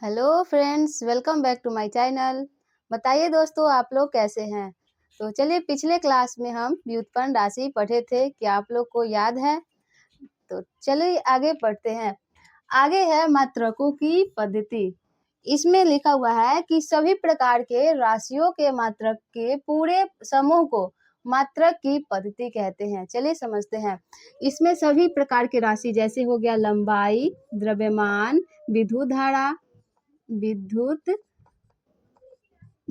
Hello friends, welcome back to my channel. बताइए दोस्तों, आप लोग कैसे हैं? तो चलिए, पिछले क्लास में हम व्युत्पन्न राशि पढ़े थे, क्या आप लोग को याद है? तो चलिए आगे पढ़ते हैं। आगे है मात्रकों की पद्धति। इसमें लिखा हुआ है कि सभी प्रकार के राशियों के मात्रक के पूरे समूह को मात्रक की पद्धति कहते हैं। चलिए समझते हैं। इसमें सभी प्रकार के राशि जैसे हो गया लंबाई, द्रव्यमान, विद्युत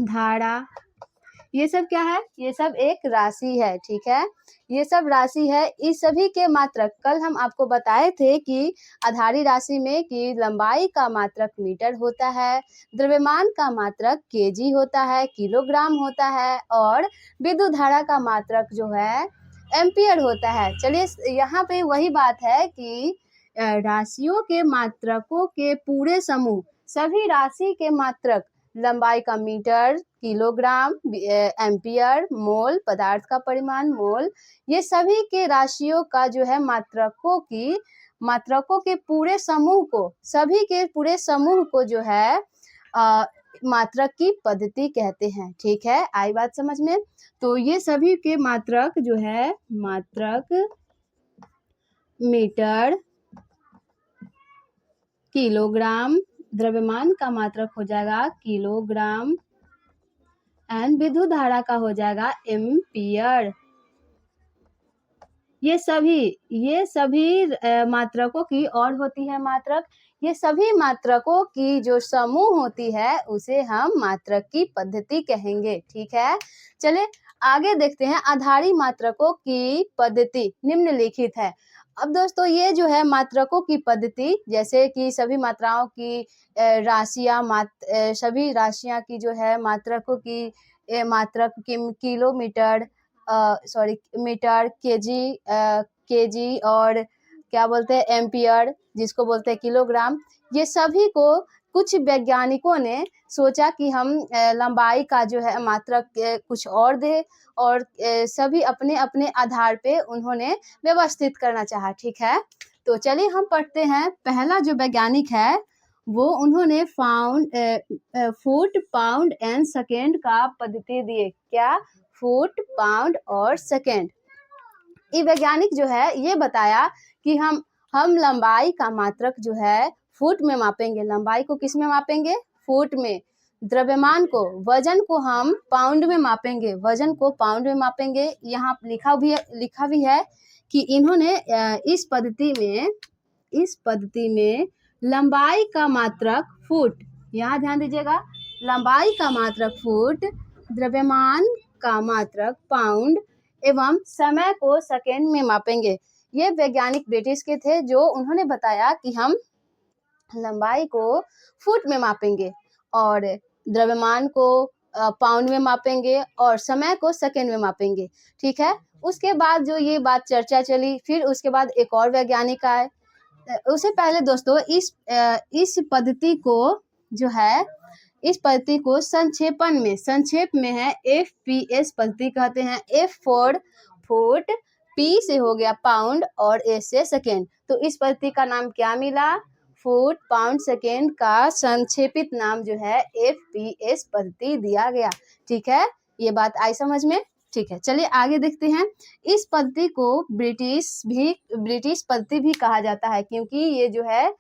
धारा, ये सब क्या है? ये सब एक राशि है, ठीक है। ये सब राशि है। इस सभी के मात्रक कल हम आपको बताए थे कि आधारी राशि में कि लंबाई का मात्रक मीटर होता है, द्रव्यमान का मात्रक केजी होता है, किलोग्राम होता है, और विद्युत धारा का मात्रक जो है एम्पियर होता है। चलिए, यहाँ पे वही बात है कि राशियों के मात्रकों के पूरे समूह, सभी राशि के मात्रक, लंबाई का मीटर, किलोग्राम, एम्पियर, मोल, पदार्थ का परिमाण मोल, ये सभी के राशियों का जो है मात्रकों के पूरे समूह को, सभी के पूरे समूह को जो है मात्रक की पद्धति कहते हैं। ठीक है, आई बात समझ में? तो ये सभी के मात्रक जो है, मात्रक मीटर, किलोग्राम, द्रव्यमान का मात्रक हो जाएगा किलोग्राम, एंड विद्युत धारा का हो जाएगा एम्पियर। ये सभी मात्रकों की और होती है मात्रक। ये सभी मात्रकों की जो समूह होती है उसे हम मात्रक की पद्धति कहेंगे। ठीक है, चलिए आगे देखते हैं। आधारी मात्रकों की पद्धति निम्नलिखित है। अब दोस्तों, ये जो है मात्रकों की पद्धति, जैसे कि सभी मात्राओं की सभी राशियां की जो है मात्रकों की मात्रक किलोमीटर, मीटर, केजी और क्या बोलते हैं एम्पियर, जिसको बोलते हैं किलोग्राम। ये सभी को कुछ वैज्ञानिकों ने सोचा कि हम लंबाई का जो है मात्रक कुछ और दे, और सभी अपने अपने आधार पे उन्होंने व्यवस्थित करना चाहा। ठीक है, तो चलिए हम पढ़ते हैं। पहला जो वैज्ञानिक है वो उन्होंने फुट, पाउंड एंड सेकेंड का पद्धति दिए। क्या? फुट, पाउंड और सेकेंड। ये वैज्ञानिक जो है ये बताया कि हम लंबाई का मात्रक जो है फुट में मापेंगे। लंबाई को किस में मापेंगे? फुट में। द्रव्यमान को, वजन को हम पाउंड में मापेंगे। वजन को पाउंड में मापेंगे। यहाँ लिखा भी है कि इन्होंने इस पद्धति में लंबाई का मात्रक फुट, यहाँ ध्यान दीजिएगा, लंबाई का मात्रक फुट, द्रव्यमान का मात्रक पाउंड एवं समय को सेकेंड में मापेंगे। ये वैज्ञानिक ब्रिटिश के थे, जो उन्होंने बताया कि हम लंबाई को फुट में मापेंगे और द्रव्यमान को पाउंड में मापेंगे और समय को सेकेंड में मापेंगे। ठीक है, उसके बाद जो ये बात चर्चा चली, फिर उसके बाद एक और वैज्ञानिक आए। उससे पहले दोस्तों, इस पद्धति को जो है, इस पद्धति को संक्षेप में है FPS पद्धति कहते हैं। F फॉर फुट, P से हो गया पाउंड और S से सेकेंड। तो इस पद्धति का नाम क्या मिला? फुट, पाउंड, सेकेंड का संक्षेपित नाम जो है FPS पद्धति दिया गया। ठीक है, ये बात आई समझ में? ठीक है, चलिए आगे देखते हैं। इस पद्धति को ब्रिटिश पद्धति भी कहा जाता है, क्योंकि ये जो है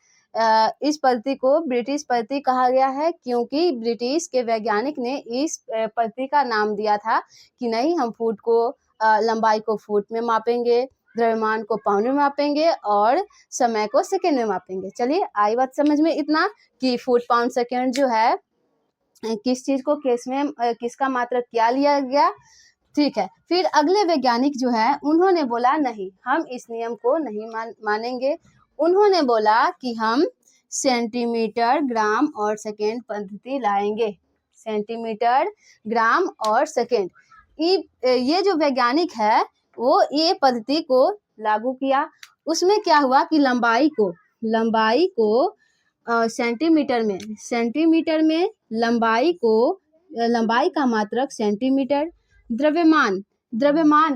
इस पद्धति को ब्रिटिश पद्धति कहा गया है, क्योंकि ब्रिटिश के वैज्ञानिक ने इस पद्धति का नाम दिया था कि नहीं, हम फुट को लंबाई को फुट में मापेंगे, द्रव्यमान को पाउंड में मापेंगे और समय को सेकेंड में मापेंगे। चलिए आई बात समझ में इतना कि फुट, पाउंड, सेकेंड जो है किस चीज को किसका मात्रक क्या लिया गया। ठीक है, फिर अगले वैज्ञानिक जो है उन्होंने बोला नहीं, हम इस नियम को नहीं मानेंगे। उन्होंने बोला कि हम सेंटीमीटर, ग्राम और सेकेंड पद्धति लाएंगे। सेंटीमीटर, ग्राम और सेकेंड, ये जो वैज्ञानिक है वो ये पद्धति को लागू किया। उसमें क्या हुआ कि लंबाई को सेंटीमीटर में लंबाई का मात्रक सेंटीमीटर, द्रव्यमान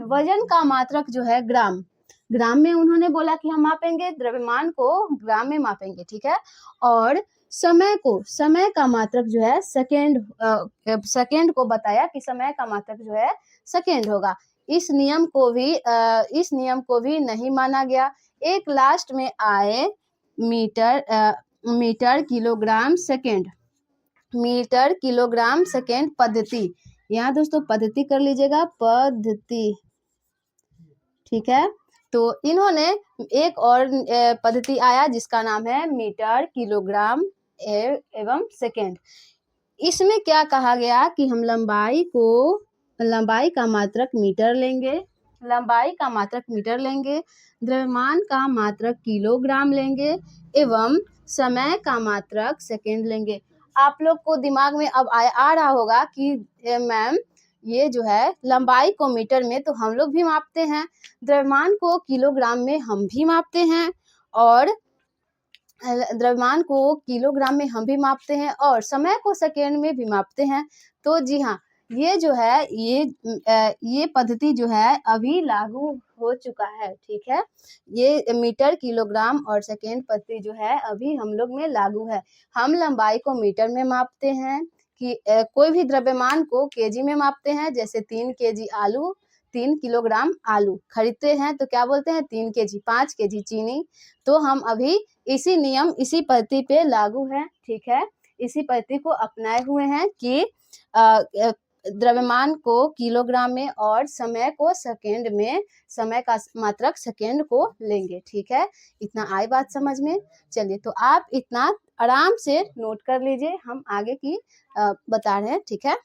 वजन का मात्रक जो है ग्राम में उन्होंने बोला कि हम मापेंगे, द्रव्यमान को ग्राम में मापेंगे। ठीक है, और समय का मात्रक जो है सेकेंड को बताया कि समय का मात्रक जो है सेकेंड होगा। इस नियम को भी नहीं माना गया। एक लास्ट में आए मीटर किलोग्राम सेकेंड पद्धति। यहाँ दोस्तों पद्धति कर लीजिएगा, पद्धति, ठीक है। तो इन्होंने एक और पद्धति आया जिसका नाम है मीटर किलोग्राम एवं सेकेंड। इसमें क्या कहा गया कि हम लंबाई का मात्रक मीटर लेंगे, द्रव्यमान का मात्रक किलोग्राम लेंगे एवं समय का मात्रक सेकेंड लेंगे। आप लोग को दिमाग में अब आ रहा होगा कि मैम ये जो है लंबाई को मीटर में तो हम लोग भी मापते हैं, द्रव्यमान को किलोग्राम में हम भी मापते हैं और समय को सेकेंड में भी मापते हैं। तो जी हाँ, ये जो है ये पद्धति जो है अभी लागू हो चुका है, ठीक है। ये मीटर किलोग्राम और सेकेंड पद्धति जो है अभी हम लोग में लागू है। हम लंबाई को मीटर में मापते हैं कि कोई भी द्रव्यमान को केजी में मापते हैं, जैसे 3 किलोग्राम आलू खरीदते हैं तो क्या बोलते हैं 3 केजी, 5 केजी चीनी। तो हम अभी इसी पद्धति पे लागू है, ठीक है। इसी पद्धति को अपनाए हुए हैं कि द्रव्यमान को किलोग्राम में और समय को सेकेंड में, समय का मात्रक सेकेंड को लेंगे, ठीक है। इतना आई बात समझ में? चलिए, तो आप इतना आराम से नोट कर लीजिए, हम आगे की बता रहे हैं, ठीक है।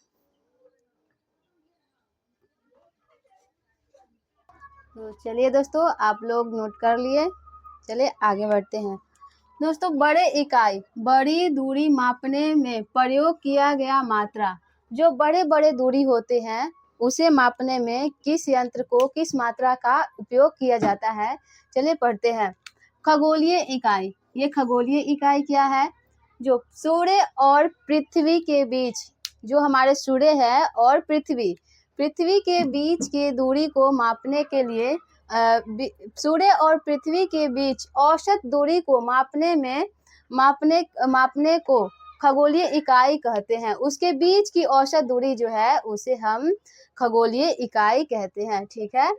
तो चलिए दोस्तों, आप लोग नोट कर लिए, चलिए आगे बढ़ते हैं। दोस्तों, बड़ी दूरी मापने में प्रयोग किया गया मात्रा। जो बड़े दूरी होते हैं उसे मापने में किस यंत्र को किस मात्रा का उपयोग किया जाता है, चलिए पढ़ते हैं। खगोलीय इकाई। ये खगोलीय इकाई क्या है? जो सूर्य और पृथ्वी के बीच, जो हमारे सूर्य है और पृथ्वी के बीच की दूरी को मापने के लिए सूर्य और पृथ्वी के बीच औसत दूरी को मापने को खगोलीय इकाई कहते हैं। उसके बीच की औसत दूरी जो है उसे हम खगोलीय इकाई कहते हैं, ठीक है।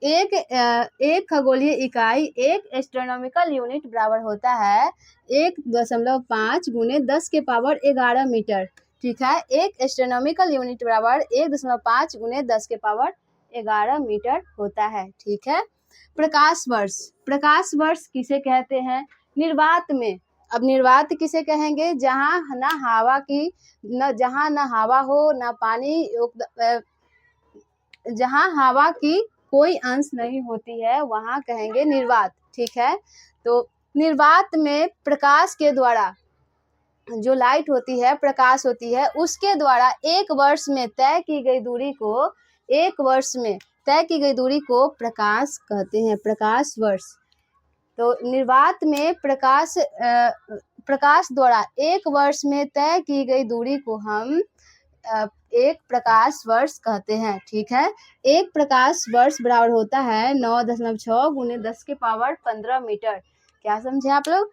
एक खगोलीय इकाई एक एस्ट्रोनॉमिकल यूनिट बराबर होता है 1.5 गुने 10 के पावर 11 मीटर, ठीक है। एक एस्ट्रोनॉमिकल यूनिट बराबर 1.5 गुने 10 के पावर 11 मीटर होता है, ठीक है। प्रकाश वर्ष किसे कहते हैं? निर्वात में। अब निर्वात किसे कहेंगे? जहाँ न हवा हो न पानी, जहाँ हवा की कोई अंश नहीं होती है वहाँ कहेंगे निर्वात, ठीक है। तो निर्वात में प्रकाश के द्वारा जो लाइट होती है, प्रकाश होती है, उसके द्वारा एक वर्ष में तय की गई दूरी को प्रकाश कहते हैं, प्रकाश वर्ष। तो निर्वात में प्रकाश द्वारा एक वर्ष में तय की गई दूरी को हम एक प्रकाश वर्ष कहते हैं, ठीक है। एक प्रकाश वर्ष बराबर होता है 9.6 गुने 10 के पावर 15 मीटर। क्या समझे आप लोग?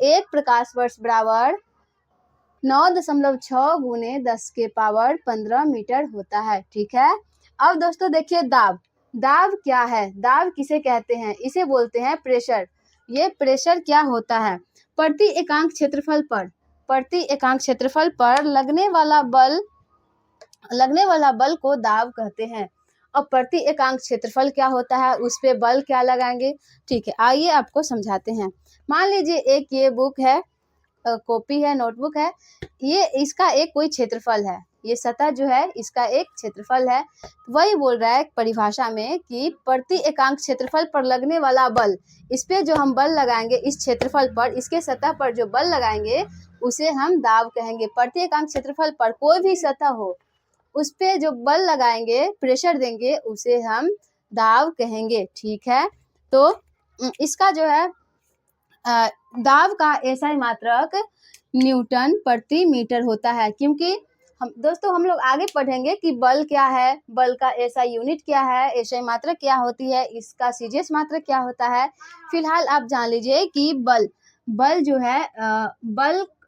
एक प्रकाश वर्ष बराबर 9.6 गुने 10 के पावर 15 मीटर होता है, ठीक है। अब दोस्तों देखिए, दाब क्या है? दाब किसे कहते हैं? इसे बोलते हैं प्रेशर। ये प्रेशर क्या होता है? प्रति एकांक क्षेत्रफल पर लगने वाला बल को दाब कहते हैं। अब प्रति एकांक क्षेत्रफल क्या होता है, उस पे बल क्या लगाएंगे, ठीक है। आइए आपको समझाते हैं। मान लीजिए एक ये बुक है, कॉपी है, नोटबुक है, ये इसका एक कोई क्षेत्रफल है, ये सतह जो है इसका एक क्षेत्रफल है। वही बोल रहा है परिभाषा में कि प्रति एकांक क्षेत्रफल पर लगने वाला बल, इस पे जो हम बल लगाएंगे, इस क्षेत्रफल पर, इसके सतह पर जो बल लगाएंगे उसे हम दाब कहेंगे। प्रति एकांक क्षेत्रफल पर कोई भी सतह हो, उस पे जो बल लगाएंगे, प्रेशर देंगे, उसे हम दाब कहेंगे, ठीक है। तो इसका जो है दाब का एसआई मात्रक न्यूटन प्रति मीटर होता है। क्योंकि हम लोग आगे पढ़ेंगे कि बल क्या है, बल का एसआई यूनिट क्या है, एसआई मात्रक क्या होती है, इसका सीजीएस मात्रक क्या होता है। फिलहाल आप जान लीजिए कि बल जो है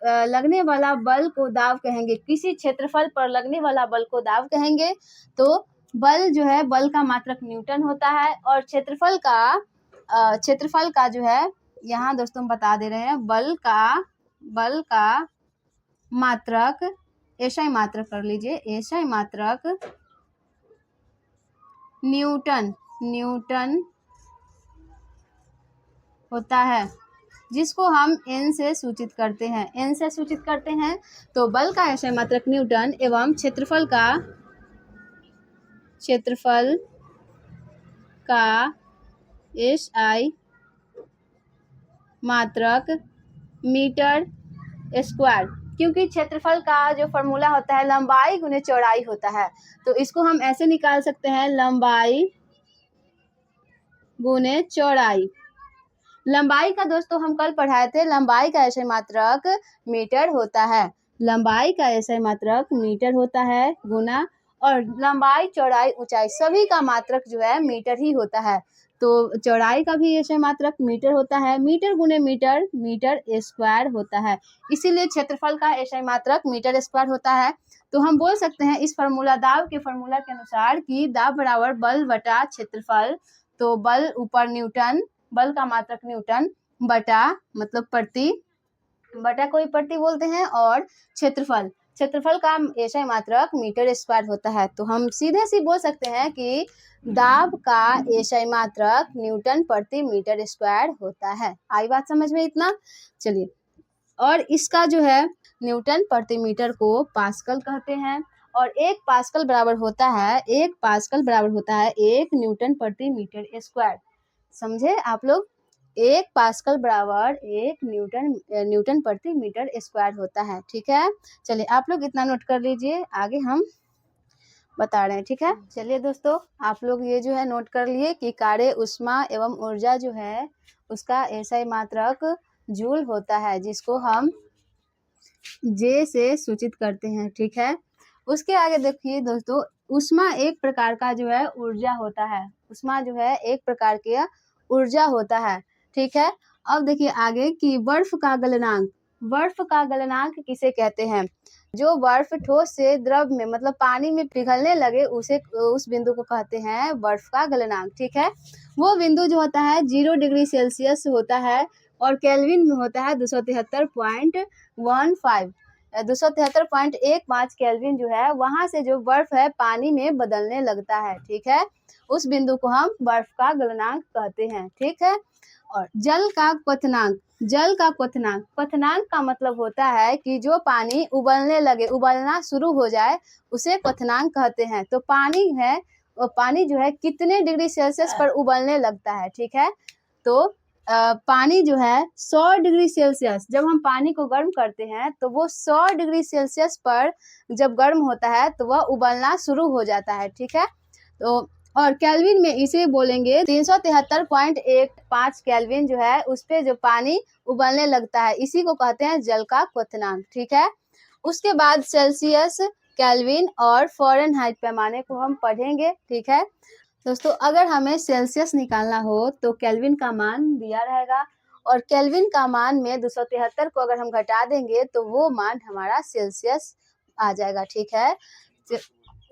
लगने वाला बल को दाब कहेंगे, किसी क्षेत्रफल पर लगने वाला बल को दाब कहेंगे। तो बल जो है, बल का मात्रक न्यूटन होता है, और क्षेत्रफल का जो है, यहाँ दोस्तों हम बता दे रहे हैं, बल का मात्रक, एसआई मात्रक कर लीजिए, एसआई मात्रक न्यूटन होता है, जिसको हम n से सूचित करते हैं। तो बल का एसआई मात्रक न्यूटन एवं क्षेत्रफल का एसआई मात्रक मीटर स्क्वायर, क्योंकि क्षेत्रफल का जो फॉर्मूला होता है लंबाई गुने चौड़ाई होता है, तो इसको हम ऐसे निकाल सकते हैं, लंबाई गुने चौड़ाई। लंबाई का दोस्तों हम कल पढ़ाए थे, लंबाई का एसआई मात्रक मीटर होता है, लंबाई का एसआई मात्रक मीटर होता है गुना, और लंबाई चौड़ाई ऊंचाई सभी का मात्रक जो है मीटर ही होता है, तो चौड़ाई का भी एसआई मात्रक मीटर होता है, मीटर गुने मीटर स्क्वायर होता है, इसीलिए क्षेत्रफल का एसआई मात्रक मीटर स्क्वायर होता है। तो हम बोल सकते हैं इस दाब के फॉर्मूला के अनुसार कि दाब बराबर बल बटा क्षेत्रफल, तो बल ऊपर न्यूटन, बल का मात्रक न्यूटन बटा मतलब प्रति, बटा कोई प्रति बोलते हैं, और क्षेत्रफल का एसआई मात्रक मीटर स्क्वायर होता है। तो हम सीधे बोल सकते हैं कि दाब का एसआई मात्रक न्यूटन प्रति मीटर स्क्वायर होता है। आई बात समझ में इतना? चलिए, और इसका जो है न्यूटन प्रति मीटर को पास्कल कहते हैं, और एक पास्कल बराबर होता है 1 न्यूटन प्रति मीटर स्क्वायर। समझे आप लोग? 1 पास्कल बराबर 1 न्यूटन प्रति मीटर स्क्वायर होता है। ठीक है, चलिए आप लोग इतना नोट कर लीजिए, आगे हम बता रहे हैं। ठीक है, चलिए दोस्तों, आप लोग ये जो है नोट कर लिए कि कार्य, ऊष्मा एवं ऊर्जा जो है उसका एसआई मात्रक जूल होता है, जिसको हम जे से सूचित करते हैं। ठीक है, उसके आगे देखिए दोस्तों, ऊष्मा एक प्रकार का जो है ऊर्जा होता है, ऊष्मा जो है एक प्रकार की ऊर्जा होता है। ठीक है, अब देखिए आगे कि बर्फ का गलनांक किसे कहते हैं? जो बर्फ ठोस से द्रव में मतलब पानी में पिघलने लगे उस बिंदु को कहते हैं बर्फ का गलनांक। ठीक है, वो बिंदु जो होता है 0 डिग्री सेल्सियस होता है, और केल्विन में होता है 273.15 केल्विन जो है, वहां से जो बर्फ है पानी में बदलने लगता है। ठीक है, उस बिंदु को हम बर्फ का गलनांक कहते हैं। ठीक है, और जल का क्वथनांक का मतलब होता है कि जो पानी उबलना शुरू हो जाए उसे क्वथनांक कहते हैं। तो पानी जो है कितने डिग्री सेल्सियस पर उबलने लगता है। ठीक है, तो पानी जो है 100 डिग्री सेल्सियस, जब हम पानी को गर्म करते हैं तो वो 100 डिग्री सेल्सियस पर जब गर्म होता है तो वह उबलना शुरू हो जाता है। ठीक है, तो और केल्विन में इसे बोलेंगे 373.15 केल्विन जो है उस पे जो पानी उबलने लगता है, इसी को कहते हैं जल का क्वथनांक। ठीक है, उसके बाद सेल्सियस, केल्विन और फ़ारेनहाइट पैमाने को हम पढ़ेंगे। ठीक है दोस्तों, अगर हमें सेल्सियस निकालना हो तो केल्विन का मान दिया रहेगा, और केल्विन का मान में 273 को अगर हम घटा देंगे तो वो मान हमारा सेल्सियस आ जाएगा। ठीक है,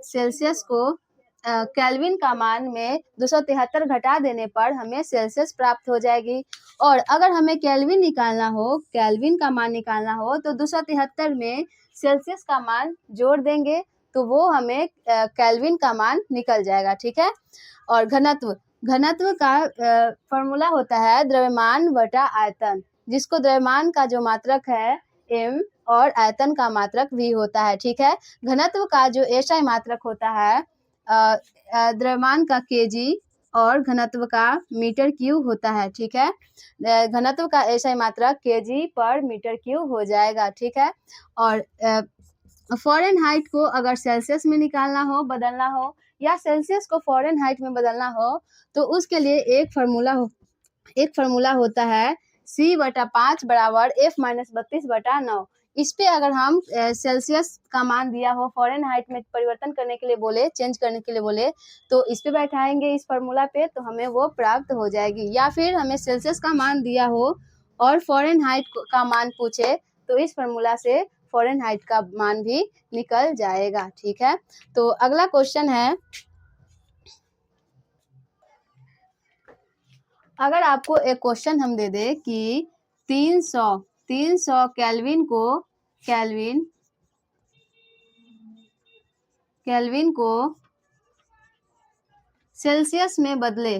सेल्सियस को केल्विन का मान में 273 घटा देने पर हमें सेल्सियस प्राप्त हो जाएगी। और अगर हमें केल्विन का मान निकालना हो तो 273 में सेल्सियस का मान जोड़ देंगे तो वो हमें केल्विन का मान निकल जाएगा। ठीक है, और घनत्व का फॉर्मूला होता है द्रव्यमान बटा आयतन, जिसको द्रव्यमान का जो मात्रक है m और आयतन का मात्रक v होता है। ठीक है, घनत्व का जो एसआई मात्रक होता है द्रव्यमान का kg और घनत्व का मीटर क्यूब होता है। ठीक है, घनत्व का एसआई मात्रक kg पर मीटर क्यूब हो जाएगा। ठीक है, और फ़ारेनहाइट को अगर सेल्सियस में निकालना हो, बदलना हो, या सेल्सियस को फ़ारेनहाइट में बदलना हो तो उसके लिए एक फार्मूला होता है C/5 बराबर F-32/9। इस पे अगर हम सेल्सियस का मान दिया हो फ़ारेनहाइट में परिवर्तन करने के लिए बोले, चेंज करने के लिए बोले, तो इस पे बैठाएंगे इस फार्मूला पे तो हमें वो प्राप्त हो जाएगी। या फिर हमें सेल्सियस का मान दिया हो और फ़ारेनहाइट का मान पूछे तो इस फार्मूला से फ़ारेनहाइट का मान भी निकल जाएगा। ठीक है, तो अगला क्वेश्चन है, अगर आपको एक क्वेश्चन हम दे दे कि 300 केल्विन को सेल्सियस में बदले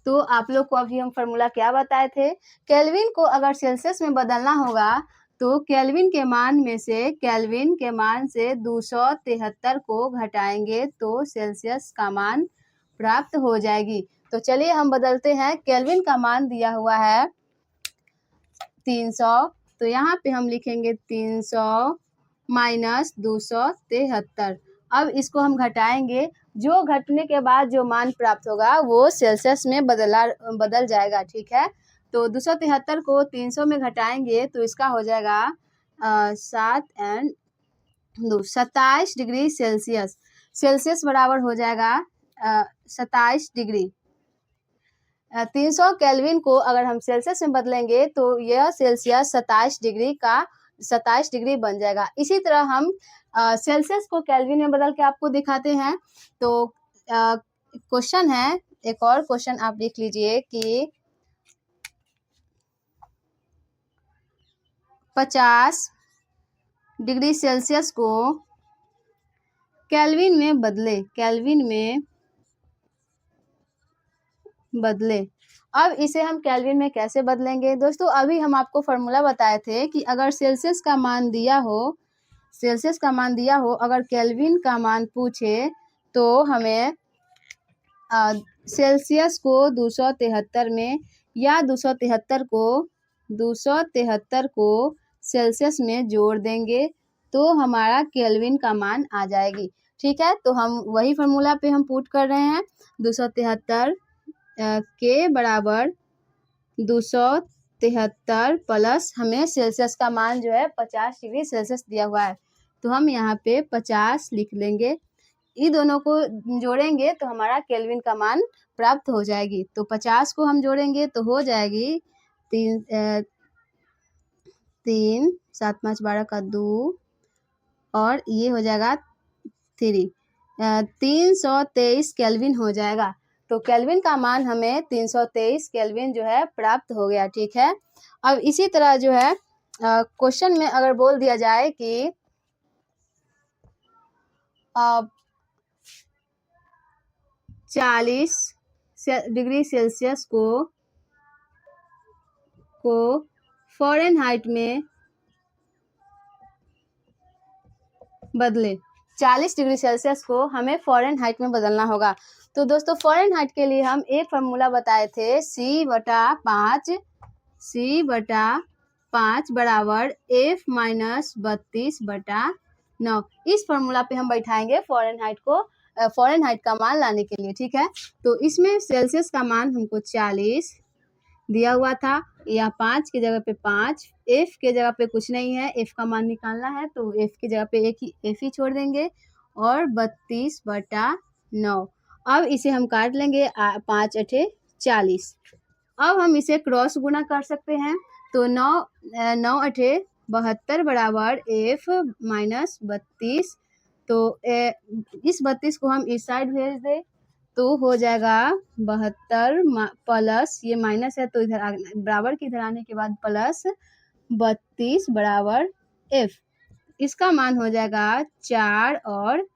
तो आप लोग को अभी हम फार्मूला क्या बताए थे, केल्विन को अगर सेल्सियस में बदलना होगा तो केल्विन के मान से 273 को घटाएंगे तो सेल्सियस का मान प्राप्त हो जाएगी। तो चलिए हम बदलते हैं। केल्विन का मान दिया हुआ है 300, तो यहाँ पे हम लिखेंगे 300 माइनस 273। अब इसको हम घटाएंगे, जो घटने के बाद जो मान प्राप्त होगा वो सेल्सियस में बदल जाएगा। ठीक है, तो 273 को 300 में घटाएंगे तो इसका हो जाएगा 27 डिग्री सेल्सियस बराबर हो जाएगा 27 डिग्री। 300 केल्विन को अगर हम सेल्सियस में बदलेंगे तो यह सेल्सियस 27 डिग्री बन जाएगा। इसी तरह हम सेल्सियस को केल्विन में बदल के आपको दिखाते हैं। तो क्वेश्चन है, एक और क्वेश्चन आप लिख लीजिए कि 50 डिग्री सेल्सियस को केल्विन में बदले। अब इसे हम केल्विन में कैसे बदलेंगे दोस्तों, अभी हम आपको फार्मूला बताए थे कि अगर सेल्सियस का मान दिया हो, अगर केल्विन का मान पूछे तो हमें सेल्सियस को 273 में या 273 को सेल्सियस में जोड़ देंगे तो हमारा केल्विन का मान आ जाएगी। ठीक है, तो हम वही फार्मूला पे हम पुट कर रहे हैं। 273 के बराबर 273 प्लस हमें सेल्सियस का मान जो है 50 डिग्री सेल्सियस दिया हुआ है, तो हम यहाँ पे 50 लिख लेंगे। इन दोनों को जोड़ेंगे तो हमारा केल्विन का मान प्राप्त हो जाएगी। तो 50 को हम जोड़ेंगे तो हो जाएगी 3 7 5 12 का 2 और ये हो जाएगा 3 323 केल्विन हो जाएगा। तो केल्विन का मान हमें 323 केल्विन जो है प्राप्त हो गया। ठीक है, अब इसी तरह जो है क्वेश्चन में अगर बोल दिया जाए कि 40 डिग्री सेल्सियस को फ़ारेनहाइट में बदले, 40 डिग्री सेल्सियस को हमें फ़ारेनहाइट में बदलना होगा। तो दोस्तों फ़ारेनहाइट के लिए हम एक फार्मूला बताए थे, C/5 बराबर F माइनस 32/9। इस फार्मूला पे हम बैठाएंगे फ़ारेनहाइट का मान लाने के लिए। ठीक है, तो इसमें सेल्सियस का मान हमको 40 दिया हुआ था, या 5 की जगह पे 5, F के जगह पे कुछ नहीं है, F का मान निकालना है तो F की जगह पे F ही छोड़ देंगे और 32/9। अब इसे हम काट लेंगे, 5 × 40। अब हम इसे क्रॉस गुना कर सकते हैं, तो 9 × 72 बराबर F माइनस 32। तो इस 32 को हम इस साइड भेज दें तो हो जाएगा 72 प्लस ये माइनस है तो इधर बराबर की इधर आने के बाद प्लस 32 बराबर F। इसका मान हो जाएगा 4 और